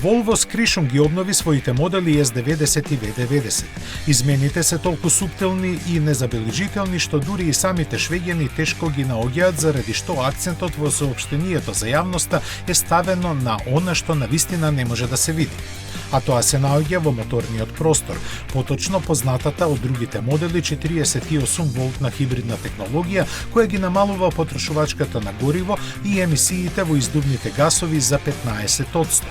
Volvo скришом ги обнови своите модели S90 и V90. Измените се толку суптилни и незабележителни што дури и самите швеѓани тешко ги наоѓаат, заради што акцентот во соопштението за јавноста е ставено на она што навистина не може да се види. А тоа се наоѓа во моторниот простор, поточно познатата од другите модели 48 волтна хибридна технологија која ги намалува потрошувачката на гориво и емисиите во издувните гасови за 15%.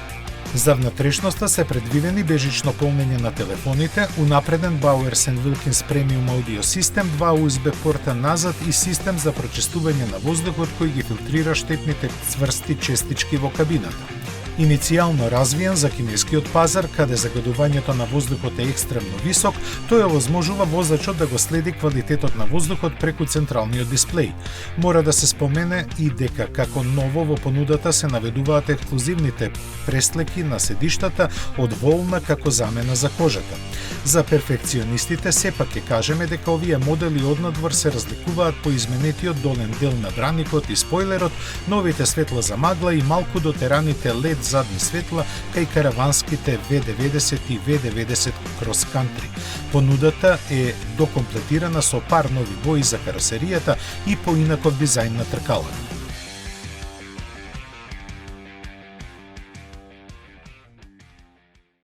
За внатрешноста се предвидени бежично полнење на телефоните, унапреден Bowers & Wilkins премиум аудио систем, 2 USB порта назад и систем за прочистување на воздухот кој ги филтрира штетните цврсти честички во кабината. Иницијално развиен за кинескиот пазар, каде загадувањето на воздухот е екстремно висок, тој овозможува возачот да го следи квалитетот на воздухот преку централниот дисплеј. Мора да се спомене и дека како ново во понудата се наведуваат ексклузивните преслеки на седиштата од волна како замена за кожата. За перфекционистите сепак ќе кажеме дека овие модели однадвор се разликуваат по изменетиот долен дел на браникот и спойлерот, новите светла за магла и малку дотераните LED задни светла кај караванските V90 и V90 Cross Country. Понудата е докомплетирана со пар нови бои за каросеријата и поинаков дизајн на тркалата.